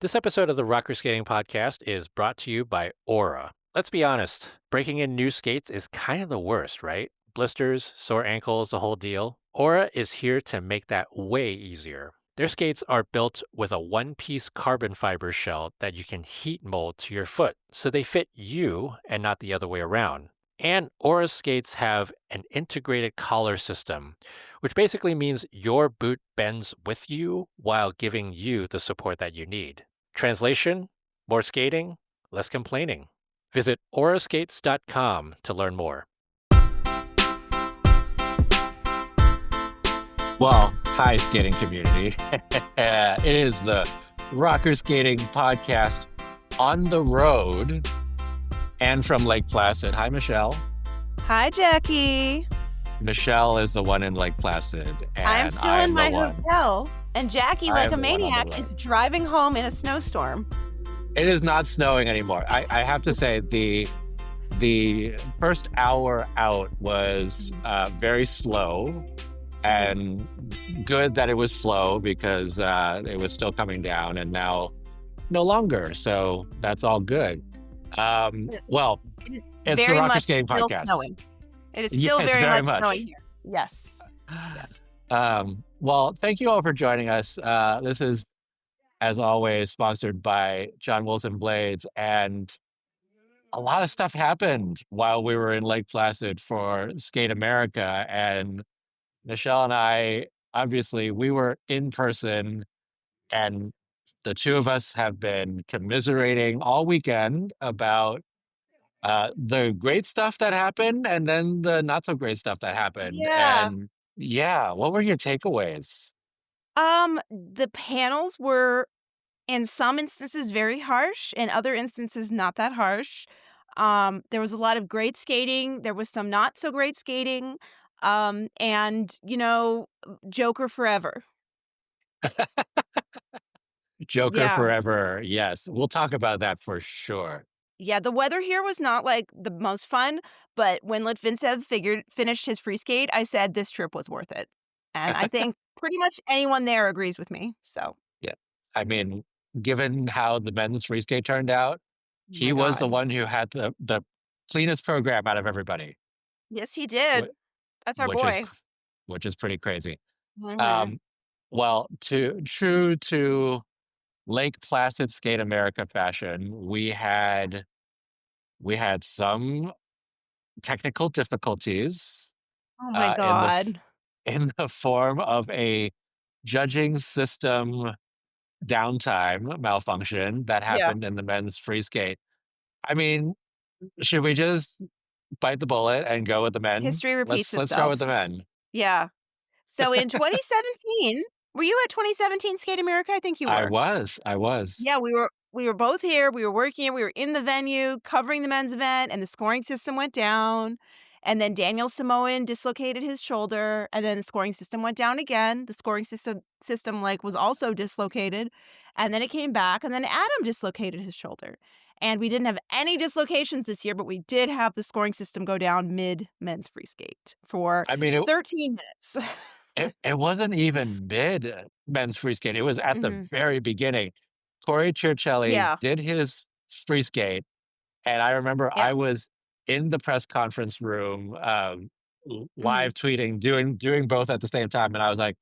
This episode of the Rocker Skating Podcast is brought to you by Aura. Let's be honest, breaking in new skates is kind of the worst, right? Blisters, sore ankles, the whole deal. Aura is here to make that way easier. Their skates are built with a one piece carbon fiber shell that you can heat mold to your foot, so they fit you and not the other way around. And Aura skates have an integrated collar system, which basically means your boot bends with you while giving you the support that you need. Translation: more skating, less complaining. Visit auraskates.com to learn more. Well, hi, skating community. It is the Rocker Skating Podcast on the road and from Lake Placid. Hi, Michelle. Hi, Jackie. Michelle is the one in Lake Placid, and I'm still I am in my the one. hotel, and Jackie, I like am a the one on the maniac, road. is driving home in a snowstorm. It is not snowing anymore. I have to say the first hour out was very slow, and good that it was slow because it was still coming down, and now no longer. So that's all good. Well, It is it's the very Rocker much Skating still Podcast. snowing. It is still Yes, very very much much. snowing here. Yes. Yes. Well, thank you all for joining us. This is, as always, sponsored by John Wilson Blades, and a lot of stuff happened while we were in Lake Placid for Skate America. And Michelle and I, obviously, we were in person, and the two of us have been commiserating all weekend about the great stuff that happened and then the not so great stuff that happened. Yeah. And yeah, what were your takeaways? The panels were in some instances very harsh, in other instances not that harsh. There was a lot of great skating, there was some not so great skating, and Joker forever. Joker Yeah. forever. Yes, we'll talk about that for sure. Yeah, the weather here was not, like, the most fun, but when Litvintsev finished his free skate, I said this trip was worth it, and I think pretty much anyone there agrees with me, so Yeah. I mean, given how the men's free skate turned out, oh he my was the god. one who had the cleanest program out of everybody, Yes, he wh- did. That's our which is boy. which is pretty crazy. Mhm. Um, well, to true to Lake Placid Skate America fashion, we had some technical difficulties Oh my in god. in the form of a judging system downtime malfunction that Yeah. happened in the men's free skate. I mean, should we just bite the bullet and go with the men? History repeats Let's start with itself. the men. Yeah. So in 2017 were you at 2017 Skate America? I think you I were. was, I was. Yeah, we were both here, we were working, we were in the venue covering the men's event, and the scoring system went down, and then Daniel Samoan dislocated his shoulder, and then the scoring system went down again. The scoring system, like, was also dislocated, and then it came back, and then Adam dislocated his shoulder. And we didn't have any dislocations this year, but we did have the scoring system go down mid men's free skate for I mean, 13 minutes. it wasn't even mid men's free skate. It was at the Mhm. very beginning. Corey Churchelli Yeah. did his free skate, and I remember Yeah. I was in the press conference room, Mhm. live tweeting, doing both at the same time, and I was like,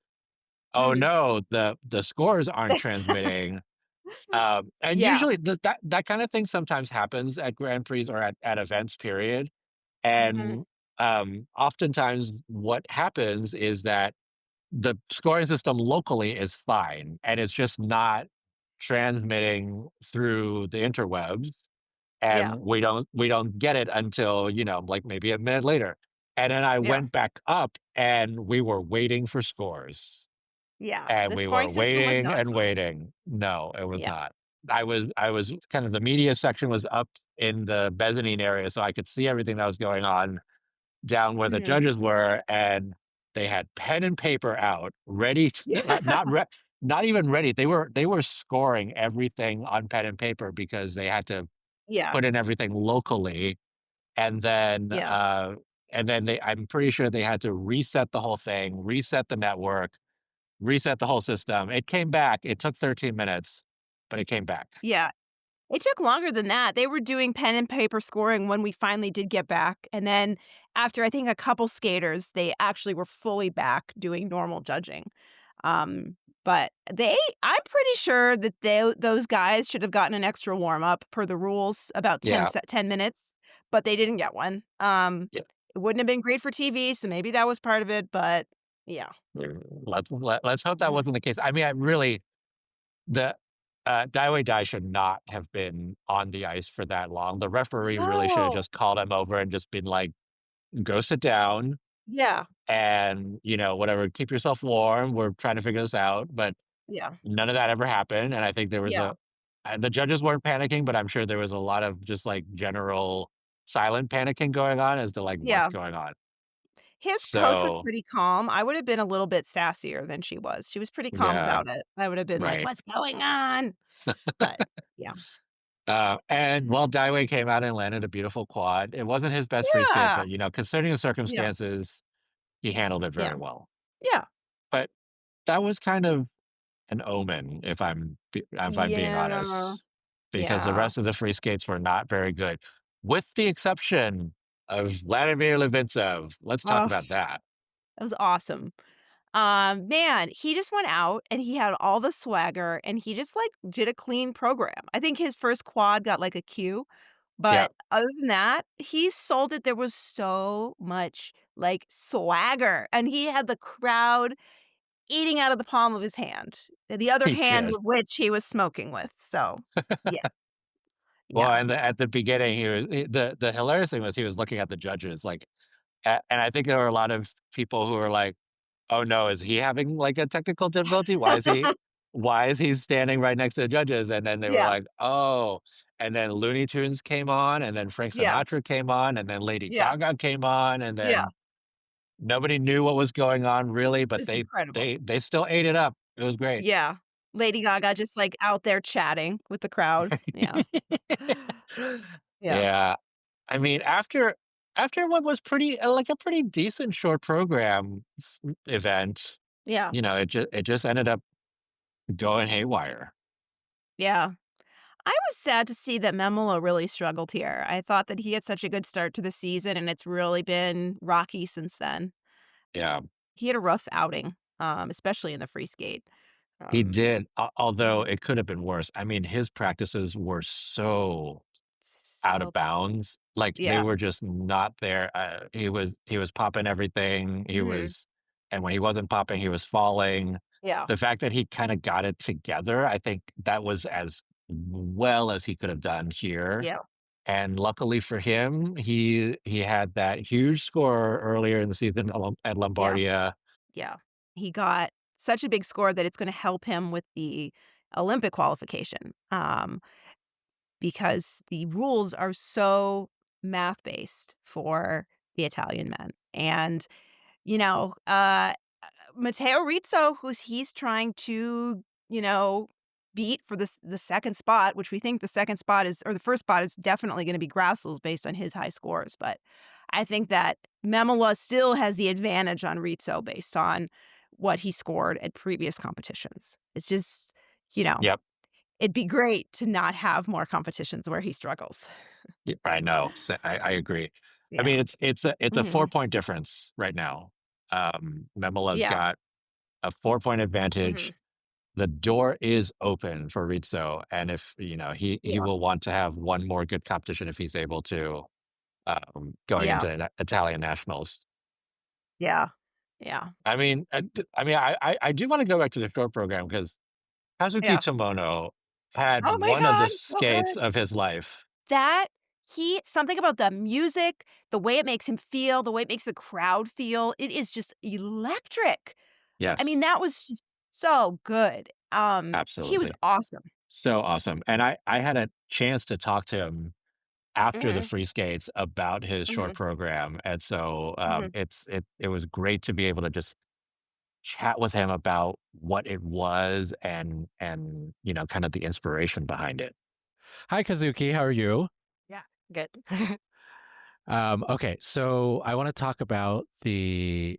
"Oh Mhm. no, the scores aren't transmitting." And Yeah. usually that kind of thing sometimes happens at Grand Prix or at events, period. Mhm. And oftentimes, what happens is that the scoring system locally is fine, and it's just not transmitting through the interwebs, Yeah. and we don't get it until, like, maybe a minute later. And then I Yeah. went back up, and we were waiting for scores, Yeah, and the we scoring were system was waiting not and fine. waiting. No, it was Yeah. not. I was kind of, the media section was up in the mezzanine area, so I could see everything that was going on down where the Mhm. judges were, and they had pen and paper out, ready to Yeah. not even ready. They were scoring everything on pen and paper because they had to Yeah. put in everything locally, and then Yeah. I'm pretty sure they had to reset the whole thing, reset the network, reset the whole system. It came back. It took 13 minutes. but it came back. Yeah. It took longer than that. They were doing pen and paper scoring when we finally did get back, and then after I think a couple skaters, they actually were fully back doing normal judging. Um, but I'm pretty sure that those guys should have gotten an extra warm up per the rules, about Yeah. 10 minutes, but they didn't get one. Yeah. It wouldn't have been great for TV, so maybe that was part of it, but yeah. Let's hope that wasn't the case. I mean, I really the Daiwei Dai should not have been on the ice for that long. The referee really should have No. just called him over and just been like, "Go sit down Yeah. and, whatever, keep yourself warm. We're trying to figure this out." But Yeah. none of that ever happened, and I think there was Yeah. the judges weren't panicking, but I'm sure there was a lot of just, like, general silent panicking going on as to, like, what's Yeah. going on. His coach was So, pretty calm. I would have been a little bit sassier than she was. She was pretty calm yeah, about it. I would have been like, right. "What's going on?" But yeah. And while Daiwei came out and landed a beautiful quad, it wasn't his best free skate, Yeah. but, considering the Yeah. circumstances, he handled it very Yeah. well. Yeah. But that was kind of an omen, if I'm being Yeah. honest, because the Yeah. rest of the free skates were not very good, with the exception of Vladimir Levintsov. Let's talk Oh, about that. that was awesome. Man, he just went out and he had all the swagger and he just, like, did a clean program. I think his first quad got, like, a Q, Yeah, but other than that, he sold it. There was so much, like, swagger, and he had the crowd eating out of the palm of his hand, the other he hand did. of which he was smoking with, so, yeah, Well, yeah, and at the beginning, the hilarious thing was he was looking at the judges, like, and I think there were a lot of people who were like, "Oh, no, is he having, like, a technical difficulty? Why is he standing right next to the judges?" And then they were yeah, like, "Oh," and then Looney Tunes came on, and then Frank yeah, Sinatra came on, and then Lady yeah, Gaga came on, and yeah, then nobody knew what was going on really, but it's they incredible. they they still ate it up. It was great. Yeah, Lady Gaga just, like, out there chatting with the crowd, yeah. Yeah, Yeah. I mean, after what was like, a pretty decent short program event, yeah, it just ended up going haywire. yeah. I was sad to see that Memolo really struggled here. I thought that he had such a good start to the season, and it's really been rocky since then. Yeah, He had a rough outing, especially in the free skate. he Um, did, although mhm, it could have been worse. I mean, his practices were so out of so bad. bounds, like, they Yeah, were just not there. He was popping everything, mhm, and when he wasn't popping, he was falling. yeah, The fact that he kinda got it together, I think that was as well as he could have done here, yeah, and luckily for him, he had that huge score earlier in the season at yeah, Lombardia. yeah. He got such a big score that it's gonna help him with the Olympic qualification, because the rules are so math-based for the Italian men, and, you know, Matteo Rizzo, he's trying to, beat for the 2nd spot, which we think the 2nd spot is or the 1st spot is definitely gonna be Grassel's based on his high scores, but I think that Memola still has the advantage on Rizzo based on what he scored at previous competitions. It's just, you know, Yep. it'd be great to not have more competitions where he struggles. I know, I agree. I Yeah. mean, it's a Mhm. 4-point difference right now. Memela's Yeah. got a 4-point advantage. Mhm. The door is open for Rizzo, and if, he Yeah. will want to have one more good competition if he's able to, going Yeah. into Italian nationals. Yeah. Yeah. I do wanna go back to the short program because Kazuki Yeah. Tomono had Oh my one of the god, so skates good. of his life. That something about the music, the way it makes him feel, the way it makes the crowd feel, it is just electric. I mean, Yes, that was just so good. He was absolutely. awesome. So awesome, and I had a chance to talk to him after the Mhm, free skates about his short mhm, program, and so, mhm. it was great to be able to just chat with him about what it was and, kind of the inspiration behind it. Hi, Kazuki. How are you? Yeah, good. Okay, so I want to talk about the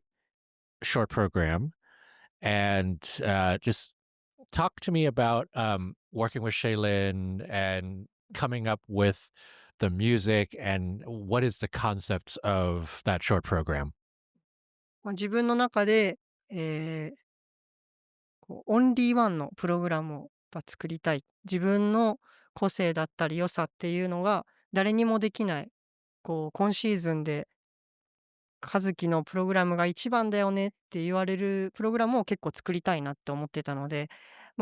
short program and just talk to me about working with Shaylin and coming up with the music, and what is the concept of that short program? 自分の中で、オンリーワンのプログラムを作りたい。自分の個性だったり良さっていうのが誰にもできない、今シーズンで「和樹のプログラムが一番だよね」って言われるプログラムを結構作りたいなって思ってたので、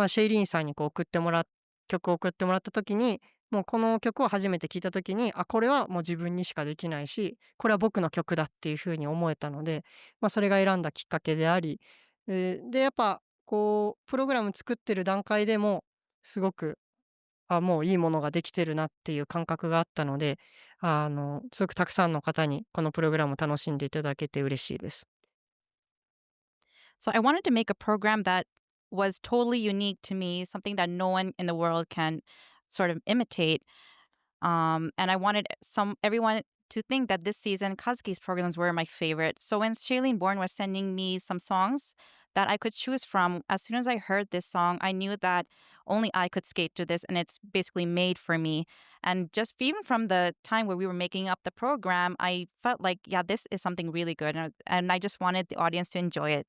シェイリーンさんに曲を送ってもらった時に、もうこの曲を初めて聴いた時に、これはもう自分にしかできないし、これは僕の曲だっていう風に思えたので、それが選んだきっかけであり、で、やっぱプログラム作ってる段階でも、すごくもういいものができてるなっていう感覚があったので、すごくたくさんの方にこのプログラムを楽しんでいただけて嬉しいです。So I wanted to make a program that was totally unique to me, something that no one in the world can sort of imitate. And I wanted everyone to think that this season Kazuki's programs were my favorite. So when Shailene Bourne was sending me some songs that I could choose from, as soon as I heard this song, I knew that only I could skate to this, and it's basically made for me. And just even from the time where we were making up the program, I felt like, yeah, this is something really good, and I just wanted the audience to enjoy it.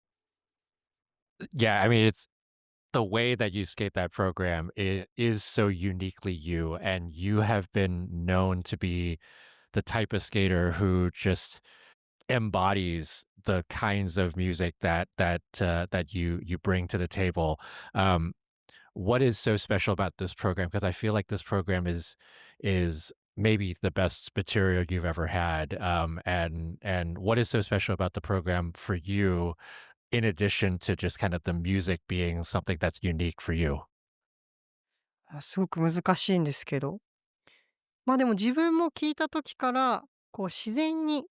Yeah, I mean, it's the way that you skate that program is so uniquely you, and you have been known to be the type of skater who just embodies the kinds of music that you bring to the table. Um, what is so special about this program? Because I feel like this program is maybe the best material you've ever had. And what is so special about the program for you, in addition to just kind of the music being something that's unique for you? すごく難しいんですけど、でも自分も聞いた時から、自然に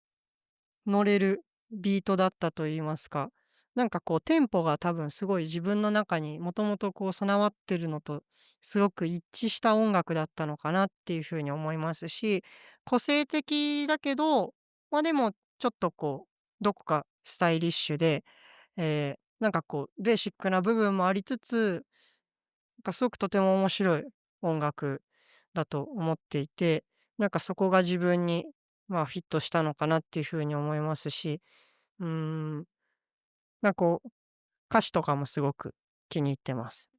乗れるビートだったと言いますか、なんかテンポが多分すごい自分の中にもともと備わってるのとすごく一致した音楽だったのかなっていう風に思いますし、個性的だけど、でもちょっとどこかスタイリッシュで、なんかベーシックな部分もありつつ、すごくとても面白い音楽だと思っていて、なんかそこが自分に、フィットしたのかなっていう風に思いますし、うーん、歌詞とかもすごく気に入ってます。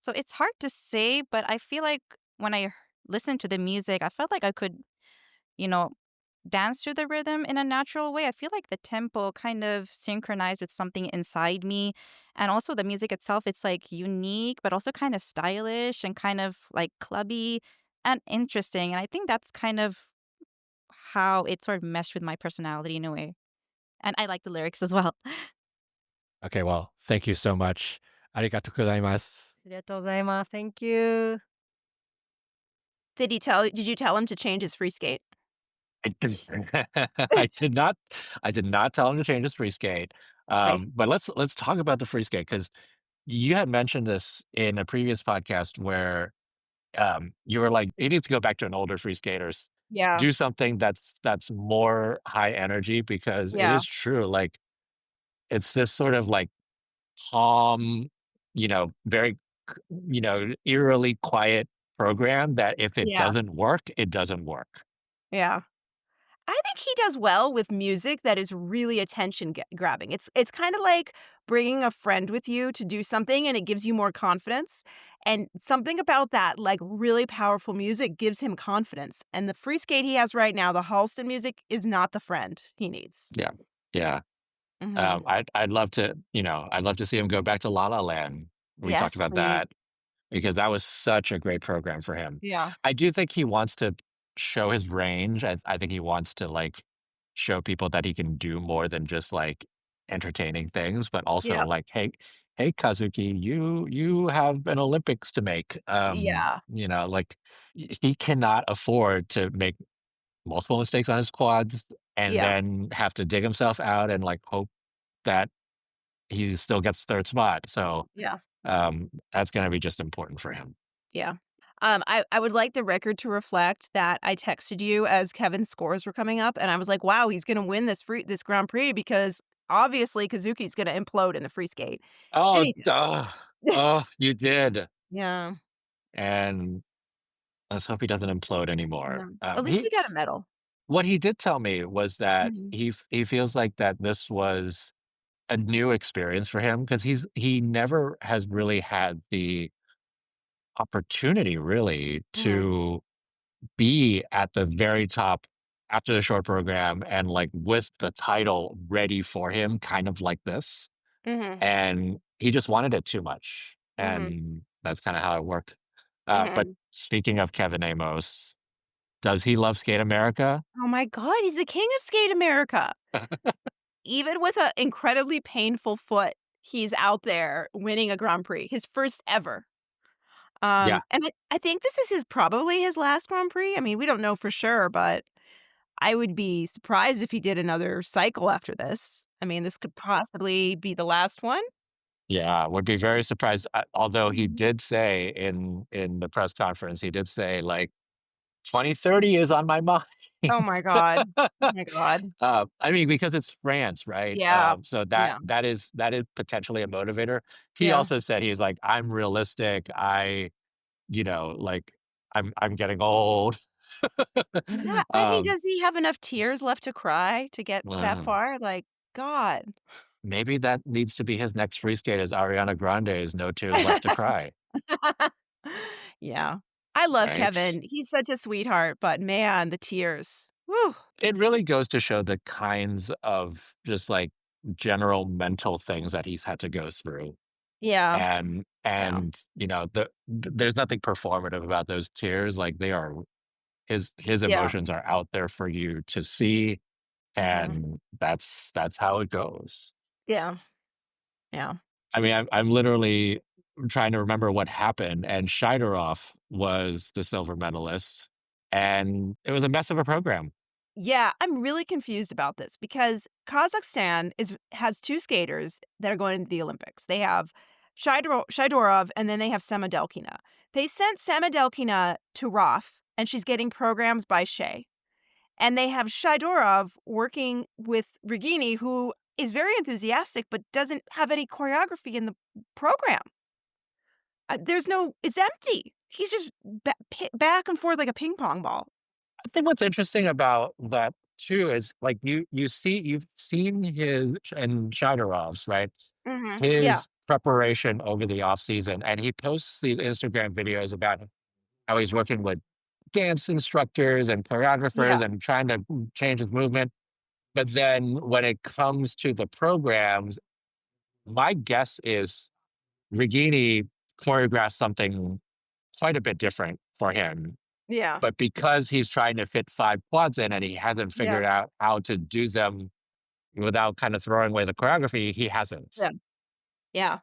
So it's hard to say, but I feel like when listened to the music, I felt like I could, you know, dance to the rhythm in a natural way. I feel like the tempo kind of synchronized with something inside me. And also the music itself, it's like unique, but also kind of stylish and kind of like clubby and interesting. And I think that's kind of how it sort of meshed with my personality in a way. And I like the lyrics as well. Okay, well, thank you so much. Arigatou gozaimasu. ありがとうございます。Thank you. Did you tell him to change his free skate? I did I did not I did not tell him to change his free skate. Okay. But let's talk about the free skate, because you had mentioned this in a previous podcast where you were like, "It needs to go back to an older free skaters. Yeah. Do something that's more high energy," because it Yeah. is true. Like, it's this sort of like calm, very, eerily quiet program that if it Yeah. doesn't work, it doesn't work. Yeah. I think he does well with music that is really attention grabbing. It's kinda like bringing a friend with you to do something, and it gives you more confidence, and something about that, like, really powerful music gives him confidence, and the free skate he has right now, the Halston music, is not the friend he needs. Yeah, yeah. Mhm. I'd love to see him go back to La La Land. We talked Yes, about please. that because that was such a great program for him. Yeah. I do think he wants to show his range. I think he wants to, like, show people that he can do more than just, like, entertaining things, but also Yeah. like, "Hey, Kazuki, you have an Olympics to make." Yeah. Like, he cannot afford to make multiple mistakes on his quads and Yeah. then have to dig himself out and, like, hope that he still gets 3rd spot. So, Yeah. that's gonna be just important for him. Yeah. I would like the record to reflect that I texted you as Kevin's scores were coming up, and I was like, "Wow, he's gonna win this Grand Prix because obviously Kazuki's gonna implode in the free skate." And Oh, he did. duh. Oh, you did. Yeah, And let's hope he doesn't implode yeah. anymore. At least he got a medal. What he did tell me was that Mhm, he feels like that this was a new experience for him because he never has really had the opportunity really mhm, to be at the very top after the short program and like with the title ready for him, kind of like this. mhm, And he just wanted it too much. mhm, And that's kind of how it worked. But mhm. speaking of Kevin Amos, does he love Skate America? Oh my god, he's the king of Skate America. Even with an incredibly painful foot, he's out there winning a Grand Prix, his first ever. Yeah. And I think this is his probably his last Grand Prix. I mean, we don't know for sure, but I would be surprised if he did another cycle after this. I mean, this could possibly be the last one. Yeah, would be very surprised, although he Mhm. did say in the press conference, he did say, like, "2030 is on my mind." Oh my god. Oh my god. I mean, because it's France, right? Yeah. So Yeah. that is potentially a motivator. He Yeah. also said he's like, "I'm realistic. Like, I'm getting old." Yeah, I mean, Um, does he have enough tears left to cry to get that uh, far? Like, God. maybe that needs to be his next free skate is Ariana Grande's "No Tears Left to Cry," Yeah. I love right? Kevin. He's such a sweetheart, but man, the tears. Woo. It really goes to show the kinds of just, like, general mental things that he's had to go through, Yeah. Yeah. there's nothing performative about those tears, like, they are his Yeah. emotions are out there for you to see, Mhm. and that's how it goes. Yeah. Yeah. I mean, I'm literally trying to remember what happened, and Shidorov was the silver medalist, and it was a mess of a program. Yeah, I'm really confused about this because Kazakhstan is has 2 skaters that are going to the Olympics. They have Shidorov, and then they have Semadelkina. They sent Semadelkina to ROF, and she's getting programs by Shea. And they have Shidorov working with Regini, who is very enthusiastic but doesn't have any choreography in the program. There's no it's empty. He's just back and forth like a ping pong ball. I think what's interesting about that too is like you've seen his and Shadorov's, right? Mhm. Yeah. His preparation over the off season, and he posts these Instagram videos about how he's working with dance instructors and Yeah. choreographers and trying to change his movement. But then when it comes to the programs, my guess is Regini choreographed something quite a bit different for him, Yeah. but because he's trying to fit 5 quads in and he hasn't Yeah. figured out how to do them without kind of throwing away the choreography, he hasn't. Yeah. Yeah.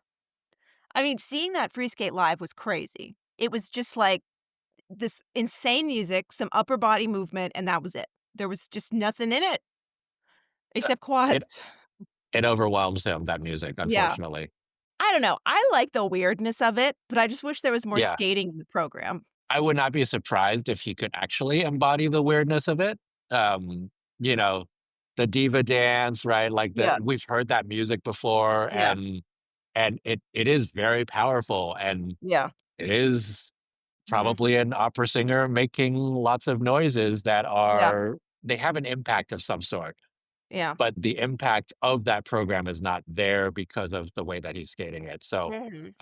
I mean, seeing that free skate live was crazy. It was just like this insane music, some upper body movement, and that was it. There was just nothing in it Uh, except it quads. it overwhelms him, that music, Yeah. unfortunately. I don't know. I like the weirdness of it, but I just wish there was more Yeah, skating in the program. I would not be surprised if he could actually embody the weirdness of it. Um, you know, the diva dance, right? Like, the Yeah. we've heard that music before, Yeah. and it is very powerful, and Yeah. it is Mhm. probably an opera singer making lots of noises that Yeah. are they have an impact of some sort, Yeah. but the impact of that program is not there because of the way that he's skating it. So, Mhm.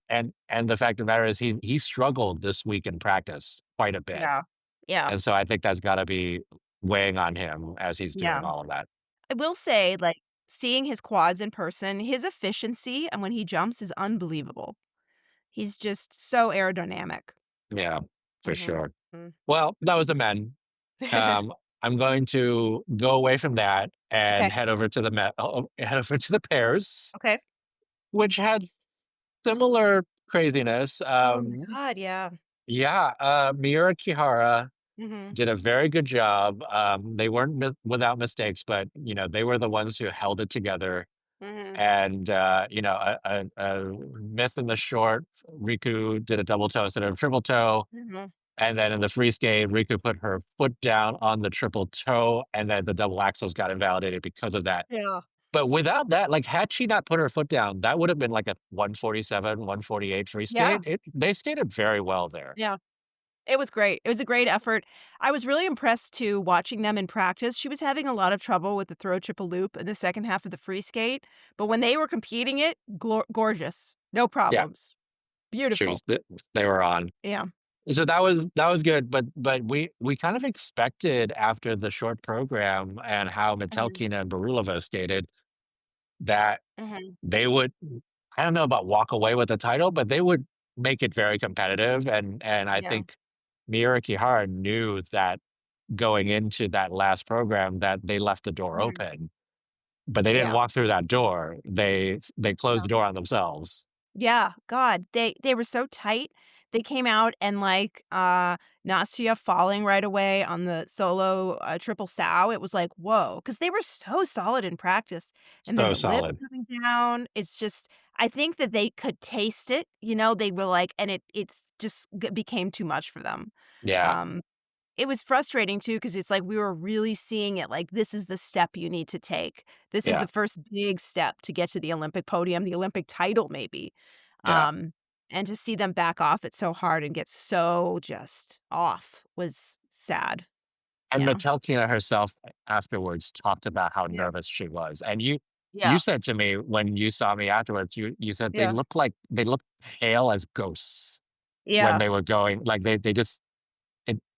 and the fact of the matter is he struggled this week in practice quite a bit, Yeah. Yeah. and so I think that's gotta be weighing on him as he's Yeah. doing all of that. I will say, like, seeing his quads in person, his efficiency and when he jumps is unbelievable. He's just so aerodynamic. Yeah, for Mhm. sure. Mm. Well, that was the men. Um, I'm going to go away from that Okay. and head over to the pairs, Okay. which had similar craziness. Oh my god, yeah. Yeah, Miura Kihara Mhm. did a very good job. They weren't without mistakes, but they were the ones who held it together. Mhm. And a miss in the short. Riku did a double toe instead of a triple toe. Mhm. And then in the free skate, Riku put her foot down on the triple toe, and then the double axles got invalidated because of that. Yeah. But without that, like, had she not put her foot down, that would have been like a 147, 148 free Yeah, skate. They skated very well there. yeah. It was great. It was a great effort. I was really impressed too watching them in practice. She was having a lot of trouble with the throw triple loop in the second half of the free skate, but when they were competing it, gorgeous. No Yeah, problems. she Beautiful. was they were on. Yeah. So that was good, but we kind of expected after the short program and how Mhm, Metelkina and Barulova skated that mhm. they would, I don't know about walk away with the title, but they would make it very competitive, and I Yeah. think Miura Kihara knew that going into that last program that they left the door Mhm. open, but they didn't Yeah. walk through that door. They closed Yeah. the door on themselves. Yeah, God, they were so tight. They came out and, like, Nastia falling right away on the solo, triple sow, it was like, whoa, because they were so solid in practice, and then So the lip solid. coming down, it's just I think that they could taste it, they were like and it's just became too much for them. Yeah, Um It was frustrating too because it's like we were really seeing it like, this is the step you need to take. This is yeah, the first big step to get to the Olympic podium, the Olympic title maybe. yeah. Um, and to see them back off it so hard and get so just off was sad. And Yeah. Metelkina herself afterwards talked about how Yeah. nervous she was, and you Yeah. said to me when you saw me afterwards, you said Yeah. they looked pale as ghosts when Yeah. they were going, like, they just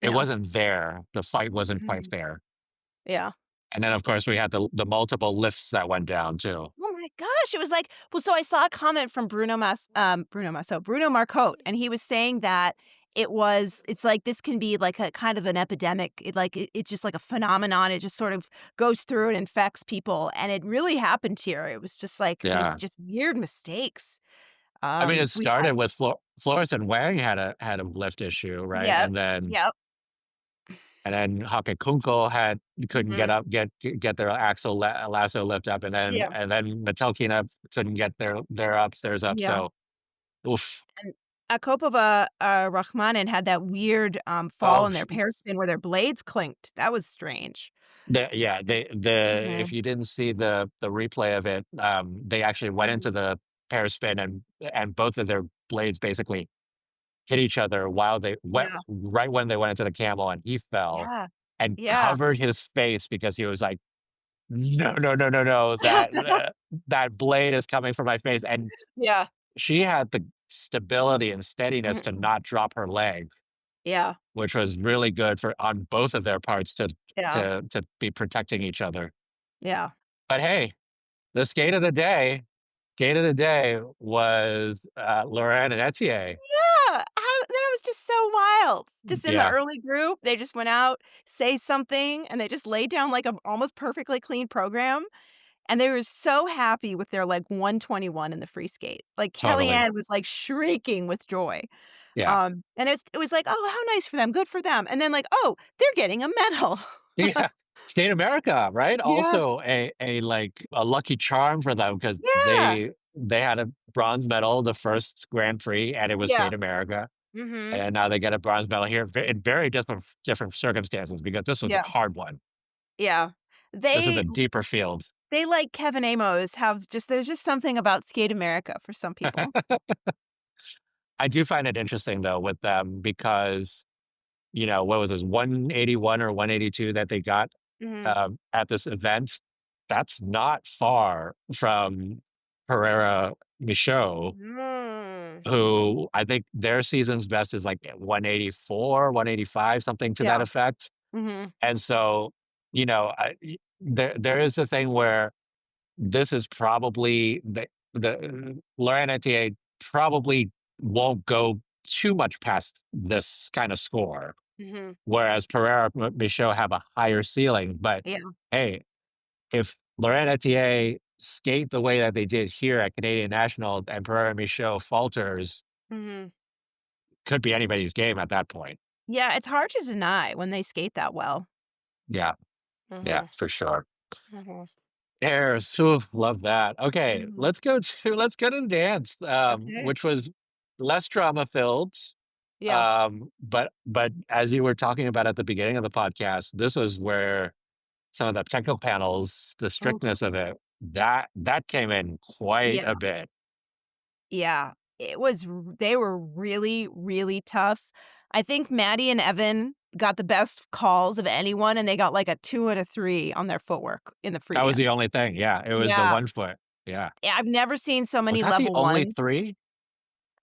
it Yeah. wasn't there, the fight wasn't quite Mhm. there, Yeah. and then, of course, we had the multiple lifts that went down too. Oh my gosh, it was like well, so I saw a comment from Bruno Marcotte, and he was saying that it's like this can be like a kind of an epidemic. It's just like a phenomenon. It just sort of goes through and infects people, and it really happened here. It was just like these Yeah. just weird mistakes. I mean, it We had started with Flores and Wang had a lift issue, right? yeah, yep, And then Hake Kunkel had couldn't get mm, up, get their axle lasso lift up, yeah, and then Metelkina couldn't get their theirs up. yeah. So, oof. And Akopova, Rachmanin had that weird fall Oh, in their pair spin where their blades clinked. That was strange. yeah, if Mhm, you didn't see the replay of it, they actually went mhm. into the pair spin and both of their blades basically hit each other while they went Yeah. right when they went into the camel, and he fell Yeah. and Yeah. covered his face because he was like, "No, no, no, no, no, that blade is coming for my face," and Yeah. she had the stability and steadiness to Mhm. not drop her leg, Yeah. which was really good for on both of their parts Yeah. to be protecting each other. Yeah. But hey, the skate of the day was, Laurent and Etienne. Yeah. How that was just so wild. Just in the Yeah, early group, they just went out, say something, and they just laid down, like, a almost perfectly clean program, and they were so happy with their, like, 121 in the free skate. Like, totally. Kellyanne was, like, shrieking with joy. Yeah. And it was like, "Oh, how nice for them, good for them." And then, like, "Oh, they're getting a medal." Yeah. State America, right? Yeah. Also like, a lucky charm for them because Yeah. they had a bronze medal the first Grand Prix, and it was Yeah. State America. Mhm. And now they get a bronze medal here in very different circumstances because this was a Yeah. hard one. Yeah. This is They a deeper field. They like Kevin Amos have just there's just something about Skate America for some people. I do find it interesting though with them because, what was this 181 or 182 that they got Mhm. at this event? That's not far from Pereira Michaud, Mm. who I think their season's best is like at 184, 185, something to that Yeah. effect. Mhm. And so, there is a thing where this is probably the Laurent Etienne probably won't go too much past this kind of score, Mhm. whereas Pereira Michaud have a higher ceiling. But Yeah. hey, if Laurent Etienne skate the way that they did here at Canadian National and Pereira Michaud falters, Mhm. could be anybody's game at that point. Yeah, it's hard to deny when they skate that well. Yeah, yeah, Mhm. for sure. Mhm. Airs, so love that. Okay, Mhm. let's go to the dance, Okay. which was less drama filled. Yeah. But as you were talking about at the beginning of the podcast, this was where some of the technical panels, the Oh, strictness of it That came in quite Yeah. a bit. Yeah, they were really, really tough. I think Maddie and Evan got the best calls of anyone, and they got like a 2 and a 3 on their footwork in the free That was the dance. only thing, yeah, it was the Yeah. 1 foot, yeah. Yeah, I've never seen so Was many that the level only 1. 3?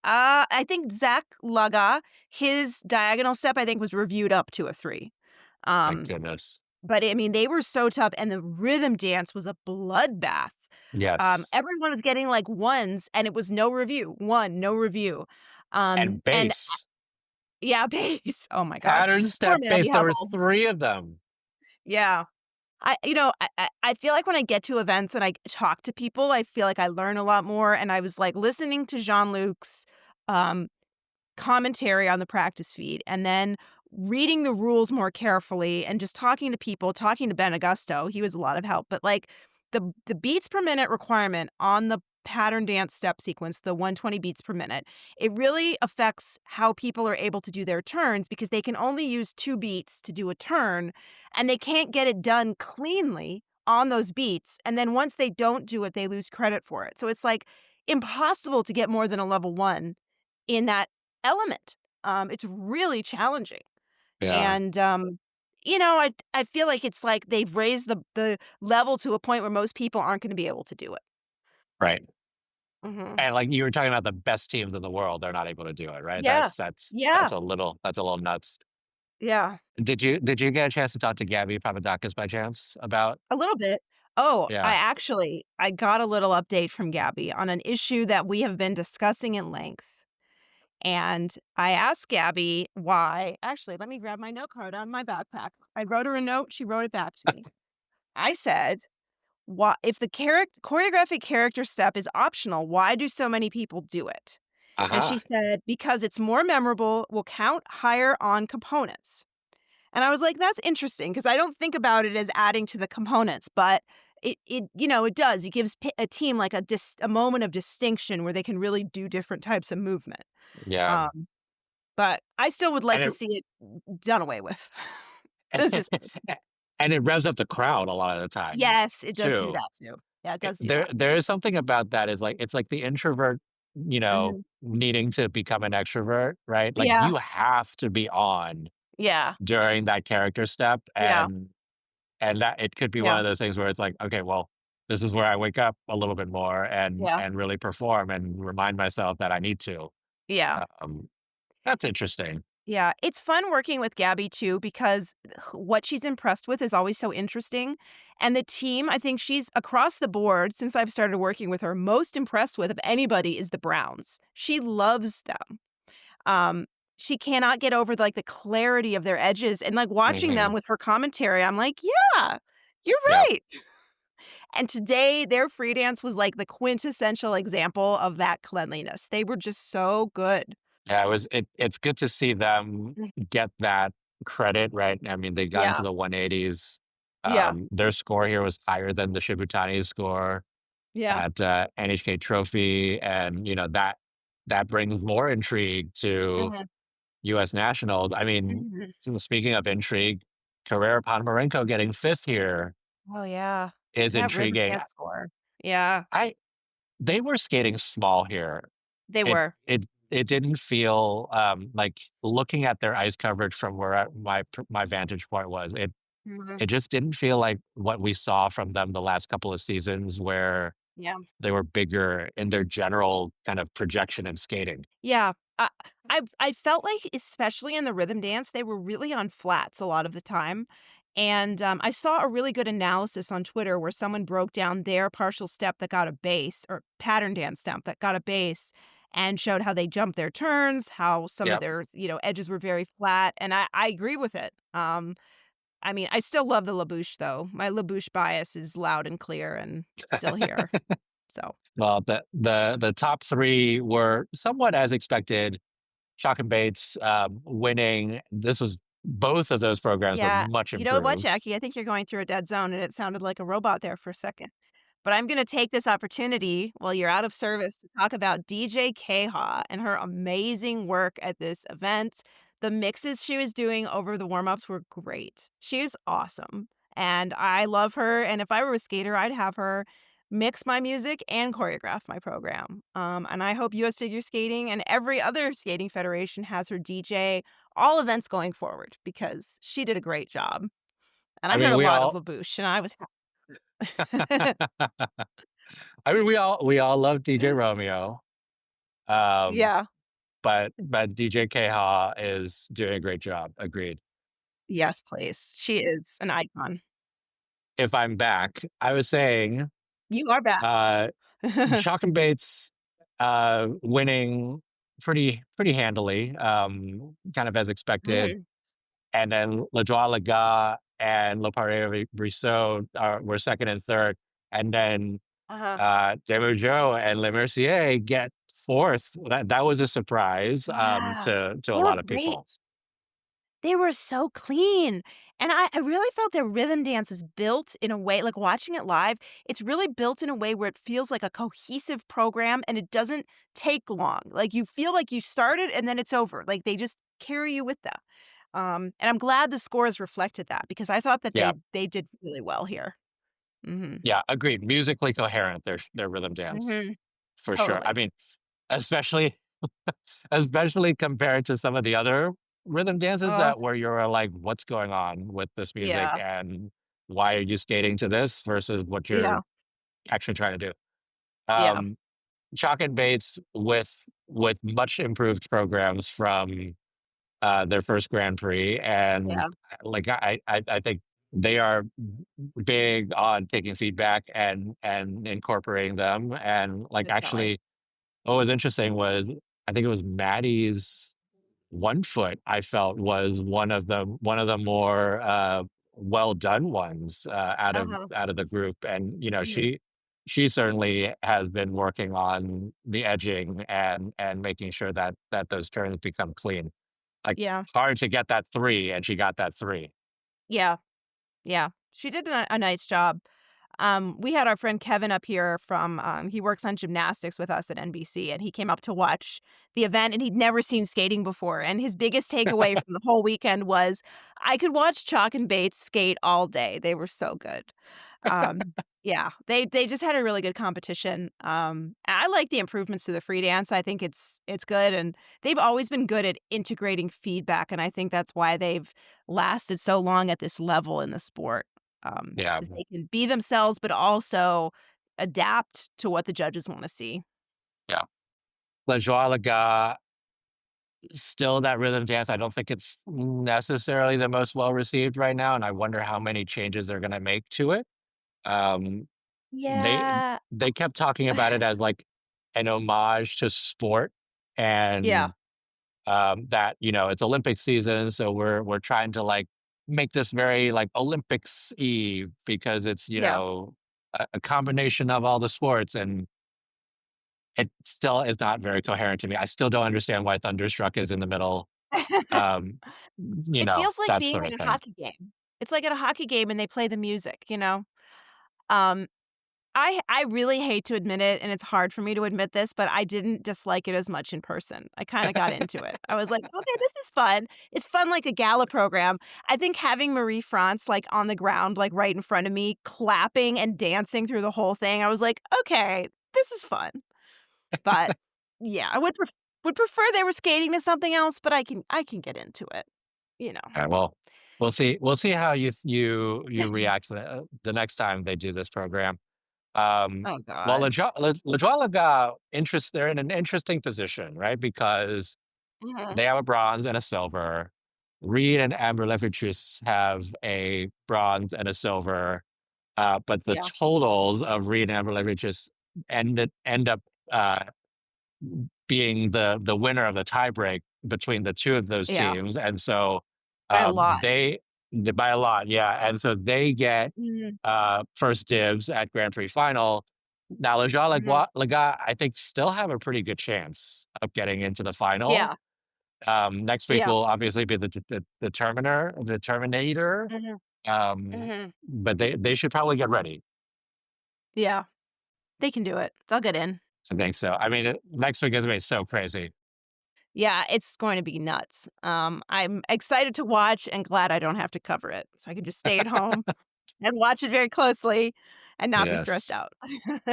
I think Zach Laga, his diagonal step, I think, was reviewed up to a 3. My Um, goodness. but, I mean, they were so tough, and the rhythm dance was a bloodbath. Yes, Everyone was getting, like, 1s, and it was no review, 1, no review. and And bass. yeah, bass. Oh my god. Pattern Poor step Maddie bass, there was Hubbell. 3 of them. Yeah. I feel like when I get to events and I talk to people, I feel like I learn a lot more, and I was, like, listening to Jean-Luc's, um, commentary on the practice feed, and then reading the rules more carefully and just talking to people, talking to Ben Augusto, he was a lot of help, but, like, the beats per minute requirement on the pattern dance step sequence, the 120 beats per minute, it really affects how people are able to do their turns because they can only use 2 beats to do a turn, and they can't get it done cleanly on those beats, and then once they don't do it, they lose credit for it, so it's, like, impossible to get more than a level 1 in that element. It's really challenging. Yeah, And, I feel like it's like they've raised the level to a point where most people aren't gonna be able to do it. right. Mhm. And, like, you were talking about the best teams in the world, they're not able to do it, right? Yeah. That's Yeah. a little nuts. Yeah. Did you get a chance to talk to Gabby Papadakis by chance about A little bit. Oh, yeah. I got a little update from Gabby on an issue that we have been discussing at length. And I asked Gabby why actually, let me grab my note card out of my backpack. I wrote her a note, she wrote it back to me. I said, "Why if the choreographic character step is optional, why do so many people do it?" And she Aha. said, "Because it's more memorable, will count higher on components." And I was like, "That's interesting," because I don't think about it as adding to the components, but it does. It gives a team like a moment of distinction where they can really do different types of movement. Yeah. Um, but I still would like And to it see it done away with. That's just me. and it revs up the crowd a lot of the time Yes, it does do too. that too. Yeah, it does do that. There is something about that is like it's like the introvert, Mhm. needing to become an extrovert, right? Like Yeah, you have to be on yeah, during that character step yeah, and that it could be one yeah, of those things where it's like, okay, well, this is where I wake up a little bit more yeah, and really perform and remind myself that I need to. yeah. Um, that's interesting. Yeah, it's fun working with Gabby too because what she's impressed with is always so interesting. And the team, I think she's across the board since I've started working with her, most impressed with of anybody is the Browns. She loves them. Um, she cannot get over like the clarity of their edges and like watching them Mhm. with her commentary, I'm like, yeah, you're Yep. right. And today their free dance was like the quintessential example of that cleanliness. They were just so good. Yeah, it's good to see them Mm, get that credit, right? I mean, they got into yeah, the 180s. yeah, Their score here was higher than the Shibutani score yeah. at NHK Trophy, and that brings more intrigue to Mhm, U.S. National. I mean, mhm. speaking of intrigue, Carrera Ponomarenko getting fifth here Oh, yeah. is That rhythm intriguing. dance score. Yeah, I They were skating small here. they It were. it didn't feel, like looking at their ice coverage from where my vantage point was, Mhm. it just didn't feel like what we saw from them the last couple of seasons where Yeah. they were bigger in their general kind of projection and skating. Yeah. I I felt like, especially in the rhythm dance, they were really on flats a lot of the time, and, I saw a really good analysis on Twitter where someone broke down their partial step that got a base or pattern dance step that got a base and showed how they jumped their turns, how some of Yep. their, edges were very flat, and I agree with it. I mean, I still love the LaBouche, though. My LaBouche bias is loud and clear and still here, so Well, the top 3 were somewhat as expected. Chalk and Bates, winning. This was both of those programs were yeah. much You know what, improved. Jackie? I think you're going through a dead zone, and it sounded like a robot there for a second. But I'm gonna take this opportunity while you're out of service to talk about DJ Keha and her amazing work at this event. The mixes she was doing over the warm-ups were great. She is awesome, and I love her, and if I were a skater, I'd have her. mix my music and choreograph my program. And I hope US Figure Skating and every other skating federation has her DJ all events going forward because she did a great job. And I I heard mean, a we lot of all LaBouche, and I was I happy. mean, we all love DJ Romeo, um, Yeah. but DJ Keha is doing a great job. Agreed. Yes, please. She is an icon. If I'm back, I was saying, You are back. uh, Chalk and Bates, winning pretty handily, kind of as expected, Mm. and then Lejoie Lega and Le Brissot were second and third, and then Uh-huh. Demujo and Le Mercier get fourth. That was a surprise Yeah. to a They were lot of people. great. They were so clean. And I really felt their rhythm dance is built in a way like, watching it live, it's really built in a way where it feels like a cohesive program, and it doesn't take long. Like, you feel like you started and then it's over. Like, they just carry you with them. And I'm glad the scores reflected that because I thought that Yeah, they did really well here. Mhm. yeah, agreed. Musically coherent, their rhythm dance Mhm. for sure. I Totally. mean, especially especially compared to some of the other rhythm dances Oh, that where you're like, "What's going on with this music, yeah. and why are you skating to this versus what you're Yeah. actually trying to do?" Yeah. Um, Chalk and Bates with much improved programs from, their first Grand Prix, and, Yeah. like, I think they are big on taking feedback and incorporating them, and, like, Definitely. actually, what was interesting was I think it was Maddie's one foot I felt was one of the more, well done ones, Uh-huh. out of the group, and, Mhm. she certainly has been working on the edging and making sure that those turns become clean. Like, Yeah. hard to get that 3, and she got that 3. Yeah. Yeah. She did a nice job. We had our friend Kevin up here from, he works on gymnastics with us at NBC, and he came up to watch the event, and he'd never seen skating before. And his biggest takeaway from the whole weekend was, I could watch Chalk and Bates skate all day. They were so good. Yeah, they just had a really good competition. I like the improvements to the free dance. I think it's good, and they've always been good at integrating feedback, and I think that's why they've lasted so long at this level in the sport. Yeah, 'Cause they can be themselves, but also adapt to what the judges wanna see. yeah. La Joie Le Gars, still that rhythm dance, I don't think it's necessarily the most well received right now, and I wonder how many changes they're gonna make to it. Um, they Yeah. they kept talking about it as, like, an homage to sport, Yeah, and, that, it's Olympic season, so we're trying to, like, make this very, like, Olympics-y because it's, yeah. a combination of all the sports, and it still is not very coherent to me. I still don't understand why Thunderstruck is in the middle, um, It feels like that being sort at of a thing. hockey game. It's like at a hockey game and they play the music, you know? Um, I really hate to admit it, and it's hard for me to admit this, but I didn't dislike it as much in person. I kinda got into it. I was like, "Okay, this is fun." It's fun like a gala program. I think having Marie France, like, on the ground, like, right in front of me, clapping and dancing through the whole thing, I was like, "Okay, this is fun." But, yeah, I would prefer they were skating to something else, but I can get into it, you know? Well, we'll see how you react to the next time they do this program. Um, Oh well, god. LaJoie they're in an interesting position, right? Because Mhm. they have a bronze and a silver. Reed and Amber Levitrus have a bronze and a silver, but the Yeah, totals of Reed and Amber Levitrus end up uh, being the winner of the tiebreak between the two of those yeah, teams, and so by a lot. by a lot, yeah, and so they get Mhm, first dibs at Grand Prix final. Now, mhm. Legat, I think, still have a pretty good chance of getting into the final. Yeah, Next week yeah. will obviously be the Terminator, Mhm, um, mhm. but they should probably get ready. Yeah, they can do it. They'll get in. I think so. I mean, next week is gonna be so crazy. Yeah, it's going to be nuts. I'm excited to watch and glad I don't have to cover it, so I can just stay at home and watch it very closely. and not be stressed Yes, out.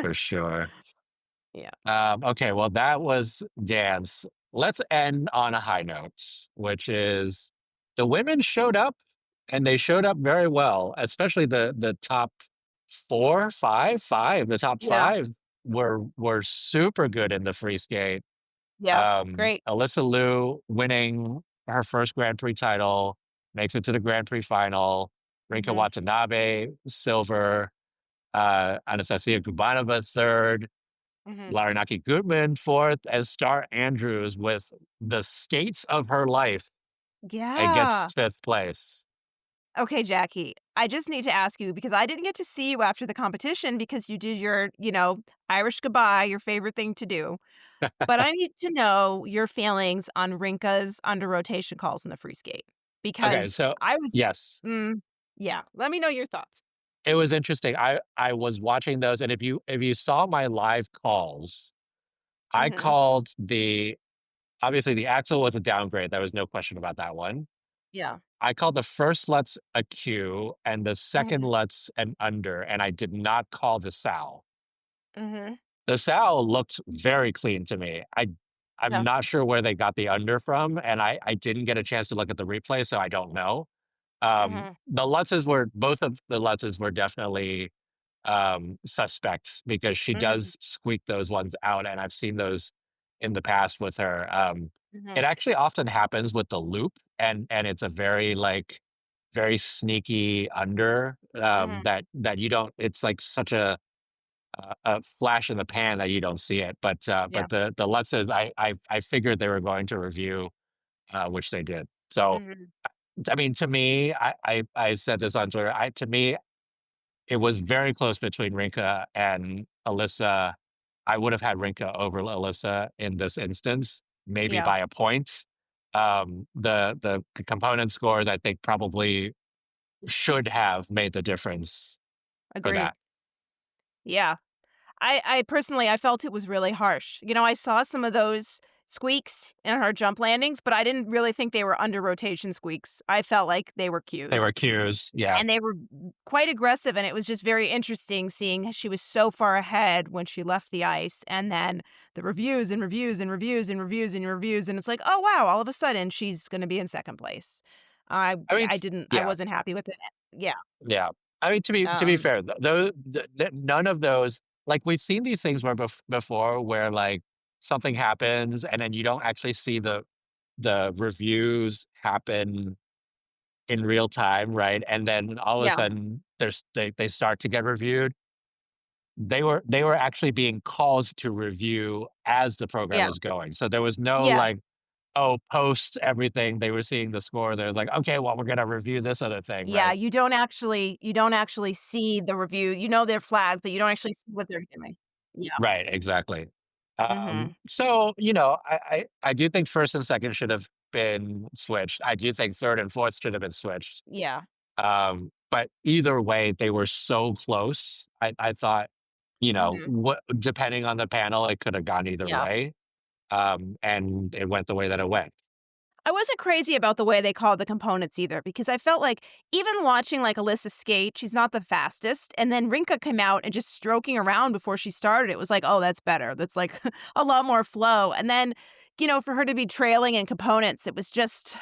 for sure. Yeah. Okay, well, that was dance. Let's end on a high note, which is the women showed up and they showed up very well, especially the top four, five. The top Yeah. five were super good in the free skate. Yeah. Great. Alyssa Liu winning her first Grand Prix title, makes it to the Grand Prix final. Rinka Mhm. Watanabe, silver. Anastasia Kubanova, third. Mhm. Laranaki Goodman, fourth. As Star Andrews, with the skates of her life, and Yeah. gets fifth place. Okay, Jackie, I just need to ask you because I didn't get to see you after the competition because you did your, Irish goodbye, your favorite thing to do. But I need to know your feelings on Rinka's under rotation calls in the free skate Okay, because so I was yes, yeah, let me know your thoughts. it was interesting. I was watching those, and if you saw my live calls, I Mhm. called obviously, the axle was a downgrade, there was no question about that one. Yeah. I called the first Lutz a Q and the second Mhm. Lutz an under, and I did not call the sow. Mhm. The sow looked very clean to me. I'm Yeah. not sure where they got the under from, and I didn't get a chance to look at the replay, so I don't know. Mhm. Both of the Lutzes were definitely suspect because she Mhm. does squeak those ones out, and I've seen those in the past with her. It Mhm. actually often happens with the loop, and it's a very very sneaky under Mhm. that you don't. It's like such a flash in the pan that you don't see it. Yeah. But the Lutzes, I figured they were going to review, which they did. So Mhm. I mean, to me, I said this on Twitter. To me, it was very close between Rinka and Alyssa. I would have had Rinka over Alyssa in this instance, maybe Yeah. by a point. The component scores, I think, probably should have made the difference for Agreed. that. Yeah. I personally I felt it was really harsh. I saw some of those squeaks in her jump landings, but I didn't really think they were under rotation squeaks. I felt like they were They were cues. cues, yeah. And they were quite aggressive, and it was just very interesting seeing she was so far ahead when she left the ice, and then the reviews and reviews and reviews and reviews and reviews, and it's like, "Oh, wow, all of a sudden she's gonna be in 2nd place." I I mean, I yeah. wasn't happy with it. Yeah. Yeah. I mean, to be Um, fair, none of those, like, we've seen these things where before where, like, something happens and then you don't actually see the reviews happen in real time, right? And then all of a yeah, sudden they start to get reviewed. They were actually being called to review as the program yeah, was going. So there was no, yeah. like, oh, post everything, they were seeing the score, they're like, "Okay, well, we're gonna review this other thing," Yeah, right? you don't actually see the review. You know they're flagged, but you don't actually see what they're doing. Yeah. Right, exactly. Mhm. So, I do think first and second should have been switched. I do think third and fourth should have been switched. Yeah. But either way, they were so close. I thought, Mhm. what depending on the panel, it could have gone either Yeah. way. And it went the way that it went. I wasn't crazy about the way they called the components either because I felt like even watching like Alyssa skate, she's not the fastest. And then Rinka came out and just stroking around before she started. It was like, oh, that's better. That's like a lot more flow. And then, for her to be trailing in components, it was just,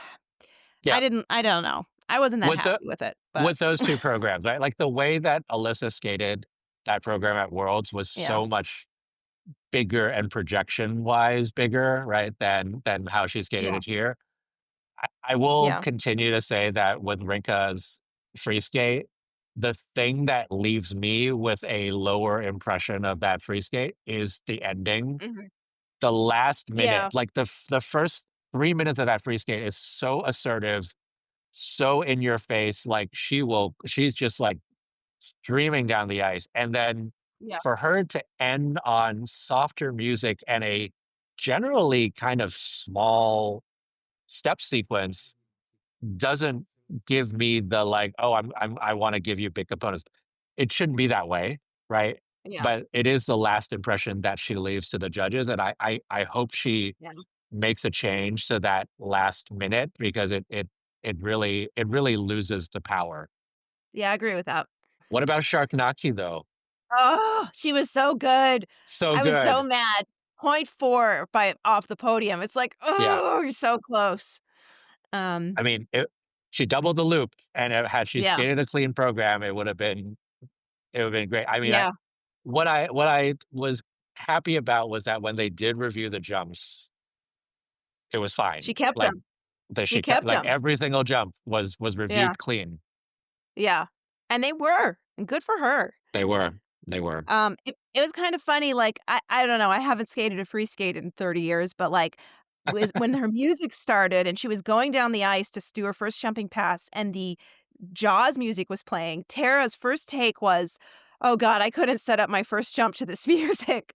Yeah. I don't know. I wasn't that With the happy with it, but with those two programs, right? Like the way that Alyssa skated that program at Worlds was yeah. so much bigger and projection wise bigger, right, than how she skated Yeah. it here. I will Yeah. continue to say that with Rinka's free skate, the thing that leaves me with a lower impression of that free skate is the ending. Mhm. The last Yeah. minute, like the first 3 minutes of that free skate is so assertive, so in your face, like she's just like streaming down the ice. And then Yeah. for her to end on softer music and a generally kind of small step sequence doesn't give me the, like, "Oh, I wanna give you big components." It shouldn't be that way, right? Yeah. But it is the last impression that she leaves to the judges, and I hope she Yeah. makes a change to that last minute because it really loses the power. Yeah. I agree with that. What about Sharknaki, though? Oh, she was so good. So I was so good. mad. Point 4 by off the podium. It's like, Yeah. "Oh, you're so close." I mean, she doubled the loop, and had she Yeah, skated a clean program, it would have been great. I mean, yeah. what I was happy about was that when they did review the jumps, it was She fine. kept Like, them. that She she kept kept like, them. every single jump was Yeah, reviewed clean. yeah. And they were, and good for her. They were. They were. It was kind of funny, like, I don't know, I haven't skated a free skate in 30 years, but, like, was when her music started and she was going down the ice to do her first jumping pass and the Jaws music was playing, Tara's first take was, "Oh god, I couldn't set up my first jump to this music."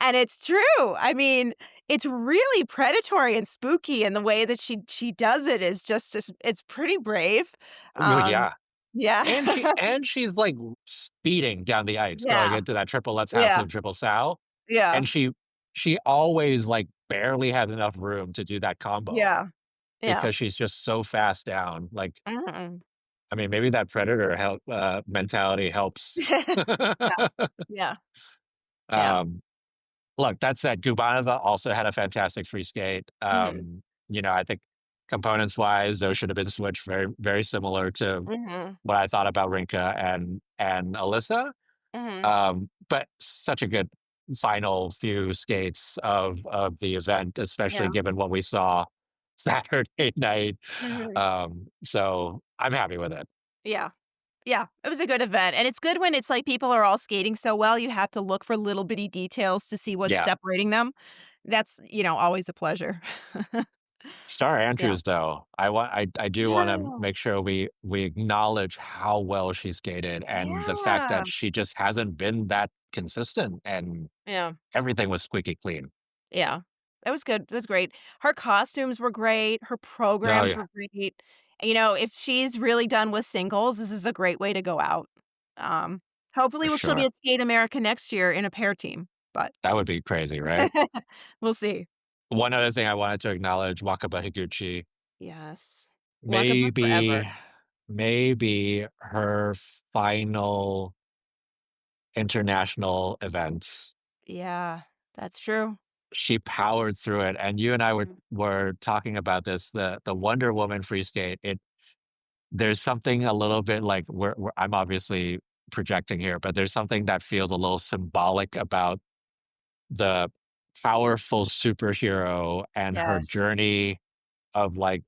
And it's true. I mean, it's really predatory and spooky, and the way that she does it is just it's pretty brave. Oh, Um, yeah. yeah. And she's, like, speeding down the ice going Yeah. into that triple Let's Half Yeah. Loop, triple sow, Yeah. and she always, like, barely has enough room to do that combo Yeah. Yeah. because she's just so fast down, like, Mhm. I mean, maybe that predator mentality helps. Yeah. Yeah. Yeah. Um, look, that said, Gubanova also had a fantastic free skate. Mhm. I think components-wise, those should have been switched very, very similar to Mhm. what I thought about Rinka and Alyssa. Mhm. But such a good final few skates of the event, especially Yeah. given what we saw Saturday night. Mhm. So I'm happy with it. Yeah. Yeah, it was a good event, and it's good when it's like people are all skating so well, you have to look for little bitty details to see what's Yeah. separating them. That's, always a pleasure. Star Yeah. Andrews, though, I do wanna Yeah. make sure we acknowledge how well she skated and the fact Yeah. that she just hasn't been that consistent, and Yeah. everything was squeaky clean. Yeah. It was good, it was great. Her costumes were great, her Oh, programs yeah, were great. If she's really done with singles, this is a great way to go out. Um, for hopefully, she'll be sure. at Skate America next year in a pair team, but That would be crazy, right? we'll see. One other thing I wanted to acknowledge, Wakaba Higuchi, Yes. Wakaba forever. maybe maybe her final international event. Yeah, that's true. She powered through it, and you and I were Mm. were talking about this, the Wonder Woman free skate. There's something a little bit like I'm obviously projecting here, but there's something that feels a little symbolic about the powerful superhero and her Yes. journey of, like,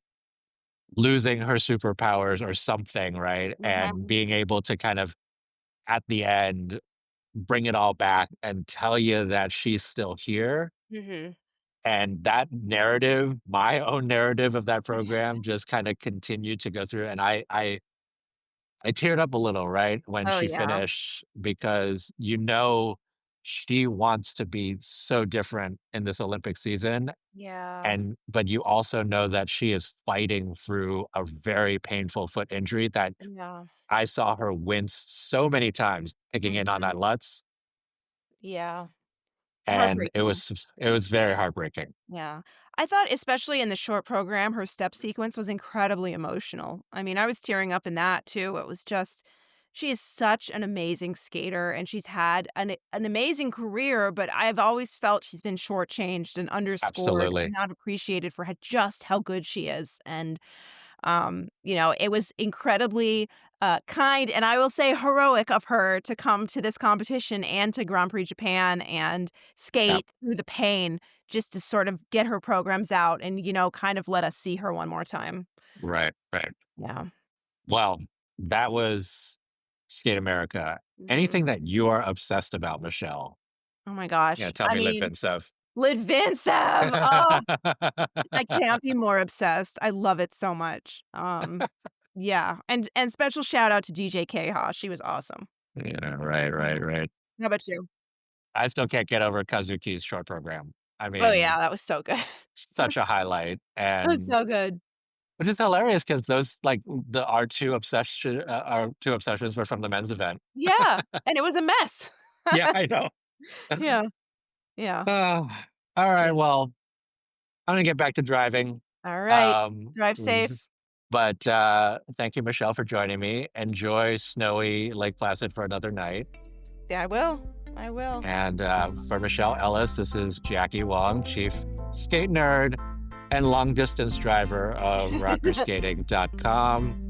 losing her superpowers or something, right? And Mhm. being able to kind of, at the end, bring it all back and tell you that she's still here. Mhm. And that narrative, my own narrative of that program, just kinda continued to go through, and I teared up a little, right, when Oh, she yeah. finished because she wants to be so different in this Olympic season, Yeah. and but you also know that she is fighting through a very painful foot injury that Yeah. I saw her wince so many times picking in on Mhm. that Lutz, Yeah. It's and it heartbreaking. was it was very heartbreaking. Yeah. I thought especially in the short program, her step sequence was incredibly emotional. I mean, I was tearing up in that too. It was just she is such an amazing skater and she's had an amazing career, but I've always felt she's been shortchanged and underscored and Absolutely. not appreciated for just how good she is. And it was incredibly, kind and I will say heroic of her to come to this competition and to Grand Prix Japan and Yeah. skate through the pain just to sort of get her programs out and, kind of let us see her one more time. Right, right. Yeah. Well, that was Skate America. Mhm. Anything that you are obsessed about, Michelle? Oh my Yeah, gosh. tell I me mean, Litvintsov. Litvinsev! Oh, I can't be more obsessed. I love it so much. Yeah, and special shout out to DJ Keha. She was awesome. Right, right, right. How about you? I still can't get over Kazuki's short program. I Oh, yeah, mean, that was so good. such a highlight, That was and so good. which is hilarious because those, like, our 2 obsessions were from the men's event. Yeah, and it was a mess. Yeah, I know. Yeah, yeah, Oh, alright, yeah. well, I'm gonna get back to driving. Alright. Um, Drive safe. but, thank you, Michelle, for joining me. Enjoy snowy Lake Placid for another night. Yeah, I will. I will. And for Michelle Ellis, this is Jackie Wong, Chief Skate Nerd and long distance driver of rockerskating.com.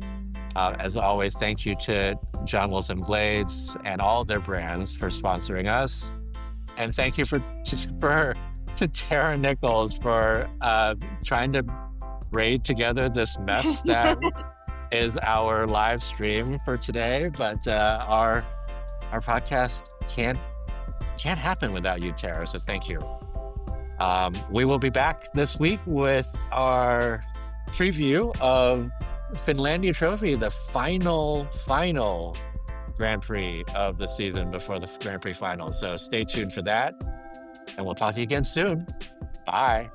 As always, thank you to John Wilson Blades and all their brands for sponsoring us. And thank you to Tara Nichols for trying to braid together this mess that is our live stream for today. But our podcast can't happen without you, Tara. So thank you. We will be back this week with our preview of Finlandia Trophy, the final Grand Prix of the season before the Grand Prix finals. So stay tuned for that, and we'll talk to you again soon. Bye.